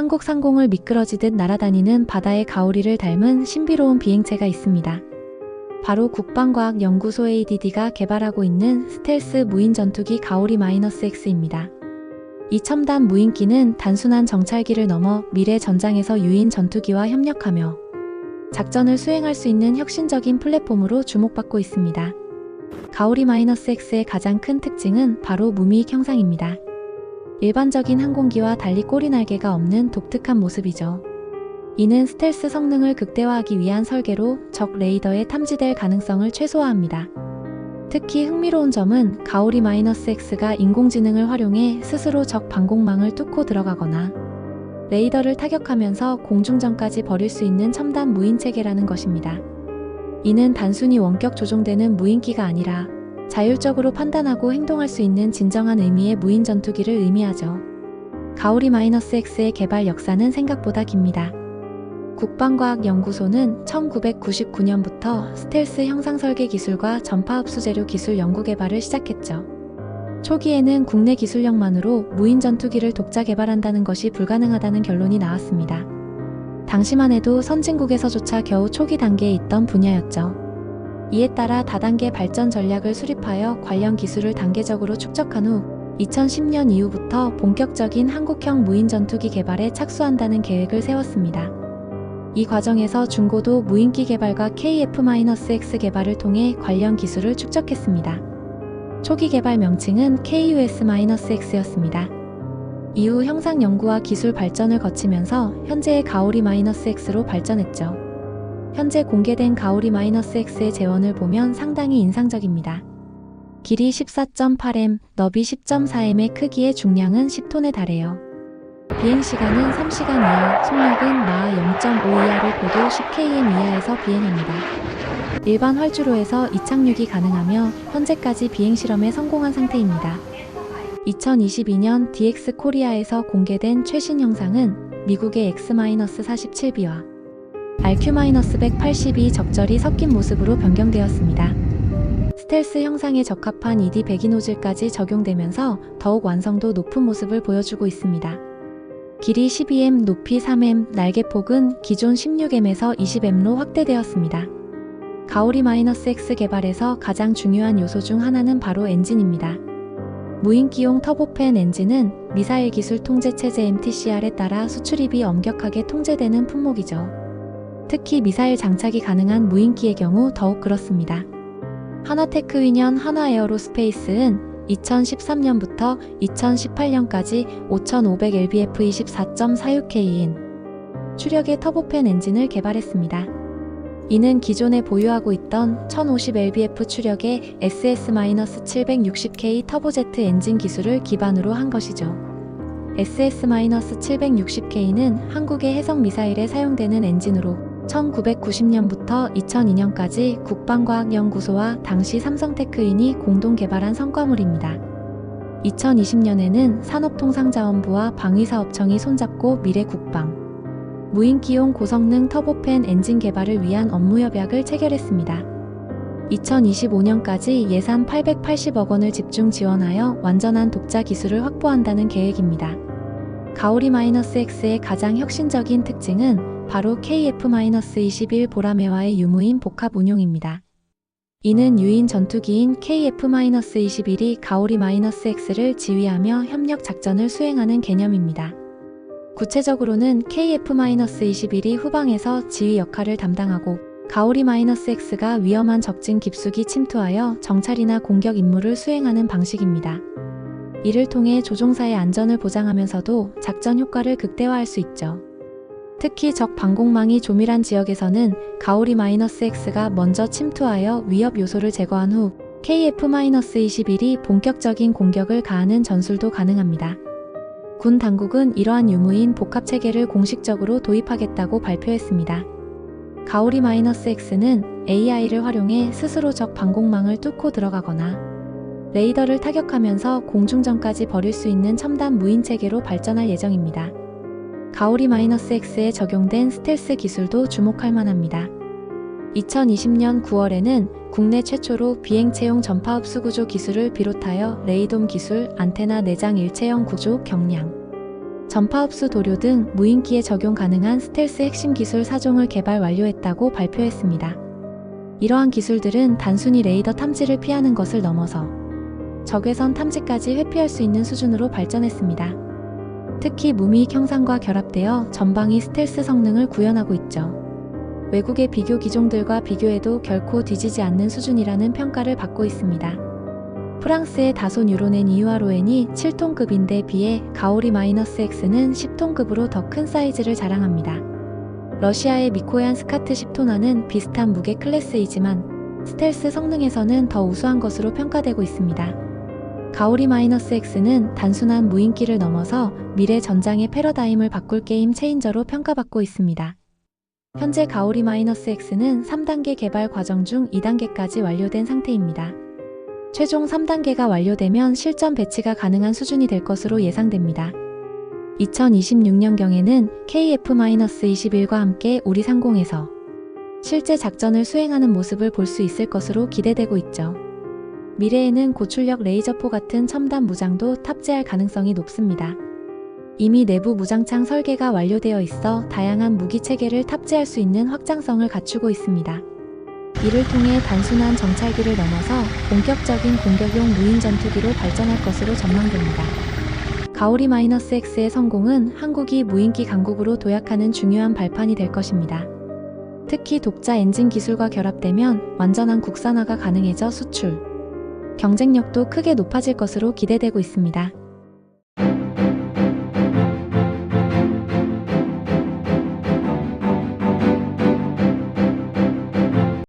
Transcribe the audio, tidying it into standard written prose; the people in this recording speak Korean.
한국 상공을 미끄러지듯 날아다니는 바다의 가오리를 닮은 신비로운 비행체가 있습니다. 바로 국방과학연구소 ADD가 개발하고 있는 스텔스 무인 전투기 가오리-X입니다. 이 첨단 무인기는 단순한 정찰기를 넘어 미래 전장에서 유인 전투기와 협력하며 작전을 수행할 수 있는 혁신적인 플랫폼으로 주목받고 있습니다. 가오리-X의 가장 큰 특징은 바로 무미익 형상입니다. 일반적인 항공기와 달리 꼬리 날개가 없는 독특한 모습이죠. 이는 스텔스 성능을 극대화하기 위한 설계로 적 레이더에 탐지될 가능성을 최소화합니다. 특히 흥미로운 점은 가오리-X가 인공지능을 활용해 스스로 적 방공망을 뚫고 들어가거나 레이더를 타격하면서 공중전까지 벌일 수 있는 첨단 무인 체계라는 것입니다. 이는 단순히 원격 조종되는 무인기가 아니라 자율적으로 판단하고 행동할 수 있는 진정한 의미의 무인 전투기를 의미하죠. 가오리-X의 개발 역사는 생각보다 깁니다. 국방과학연구소는 1999년부터 스텔스 형상 설계 기술과 전파 흡수 재료 기술 연구 개발을 시작했죠. 초기에는 국내 기술력만으로 무인 전투기를 독자 개발한다는 것이 불가능하다는 결론이 나왔습니다. 당시만 해도 선진국에서조차 겨우 초기 단계에 있던 분야였죠. 이에 따라 다단계 발전 전략을 수립하여 관련 기술을 단계적으로 축적한 후 2010년 이후부터 본격적인 한국형 무인 전투기 개발에 착수한다는 계획을 세웠습니다. 이 과정에서 중고도 무인기 개발과 KF-X 개발을 통해 관련 기술을 축적했습니다. 초기 개발 명칭은 KUS-X였습니다. 이후 형상 연구와 기술 발전을 거치면서 현재의 가오리-X로 발전했죠. 현재 공개된 가오리-X의 재원을 보면 상당히 인상적입니다. 길이 14.8m, 너비 10.4m의 크기의 중량은 10톤에 달해요. 비행시간은 3시간 이하, 속력은 마하 0.5 이하로 고도 10km 이하에서 비행합니다. 일반 활주로에서 이착륙이 가능하며 현재까지 비행실험에 성공한 상태입니다. 2022년 DX 코리아에서 공개된 최신 영상은 미국의 X-47B와 RQ-182 적절히 섞인 모습으로 변경되었습니다. 스텔스 형상에 적합한 ED 배기 노즐까지 적용되면서 더욱 완성도 높은 모습을 보여주고 있습니다. 길이 12m, 높이 3m, 날개폭은 기존 16m에서 20m로 확대되었습니다. 가오리-X 개발에서 가장 중요한 요소 중 하나는 바로 엔진입니다. 무인기용 터보팬 엔진은 미사일 기술 통제 체제 MTCR에 따라 수출입이 엄격하게 통제되는 품목이죠. 특히 미사일 장착이 가능한 무인기의 경우 더욱 그렇습니다. 하나테크위년 한화에어로스페이스는 2013년부터 2018년까지 5500lbf 24.46K인 추력의 터보팬 엔진을 개발했습니다. 이는 기존에 보유하고 있던 1050lbf 추력의 SS-760K 터보제트 엔진 기술을 기반으로 한 것이죠. SS-760K는 한국의 해상미사일에 사용되는 엔진으로 1990년부터 2002년까지 국방과학연구소와 당시 삼성테크인이 공동 개발한 성과물입니다. 2020년에는 산업통상자원부와 방위사업청이 손잡고 미래국방, 무인기용 고성능 터보팬 엔진 개발을 위한 업무협약을 체결했습니다. 2025년까지 예산 880억 원을 집중 지원하여 완전한 독자 기술을 확보한다는 계획입니다. 가오리-X의 가장 혁신적인 특징은 바로 KF-21 보라매와의 유무인 복합 운용입니다. 이는 유인 전투기인 KF-21이 가오리-X를 지휘하며 협력 작전을 수행하는 개념입니다. 구체적으로는 KF-21이 후방에서 지휘 역할을 담당하고 가오리-X가 위험한 적진 깊숙이 침투하여 정찰이나 공격 임무를 수행하는 방식입니다. 이를 통해 조종사의 안전을 보장하면서도 작전 효과를 극대화할 수 있죠. 특히 적 방공망이 조밀한 지역에서는 가오리-X가 먼저 침투하여 위협 요소를 제거한 후 KF-21이 본격적인 공격을 가하는 전술도 가능합니다. 군 당국은 이러한 유무인 복합체계를 공식적으로 도입하겠다고 발표했습니다. 가오리-X는 AI를 활용해 스스로 적 방공망을 뚫고 들어가거나 레이더를 타격하면서 공중전까지 벌일 수 있는 첨단 무인체계로 발전할 예정입니다. 가오리-X에 적용된 스텔스 기술도 주목할 만합니다. 2020년 9월에는 국내 최초로 비행체용 전파 흡수 구조 기술을 비롯하여 레이돔 기술, 안테나 내장 일체형 구조, 경량, 전파 흡수 도료 등 무인기에 적용 가능한 스텔스 핵심 기술 4종을 개발 완료했다고 발표했습니다. 이러한 기술들은 단순히 레이더 탐지를 피하는 것을 넘어서 적외선 탐지까지 회피할 수 있는 수준으로 발전했습니다. 특히 무미익 형상과 결합되어 전방위 스텔스 성능을 구현하고 있죠. 외국의 비교 기종들과 비교해도 결코 뒤지지 않는 수준이라는 평가를 받고 있습니다. 프랑스의 다소 뉴로넨 이유아로엔이 7톤급인데 비해 가오리-X는 10톤급으로 더 큰 사이즈를 자랑합니다. 러시아의 미코얀 스카트 10톤화는 비슷한 무게 클래스이지만 스텔스 성능에서는 더 우수한 것으로 평가되고 있습니다. 가오리-X는 단순한 무인기를 넘어서 미래 전장의 패러다임을 바꿀 게임 체인저로 평가받고 있습니다. 현재 가오리-X는 3단계 개발 과정 중 2단계까지 완료된 상태입니다. 최종 3단계가 완료되면 실전 배치가 가능한 수준이 될 것으로 예상됩니다. 2026년경에는 KF-21과 함께 우리 상공에서 실제 작전을 수행하는 모습을 볼 수 있을 것으로 기대되고 있죠. 미래에는 고출력 레이저포 같은 첨단 무장도 탑재할 가능성이 높습니다. 이미 내부 무장창 설계가 완료되어 있어 다양한 무기 체계를 탑재할 수 있는 확장성을 갖추고 있습니다. 이를 통해 단순한 정찰기를 넘어서 본격적인 공격용 무인 전투기로 발전할 것으로 전망됩니다. 가오리-X의 성공은 한국이 무인기 강국으로 도약하는 중요한 발판이 될 것입니다. 특히 독자 엔진 기술과 결합되면 완전한 국산화가 가능해져 수출 경쟁력도 크게 높아질 것으로 기대되고 있습니다.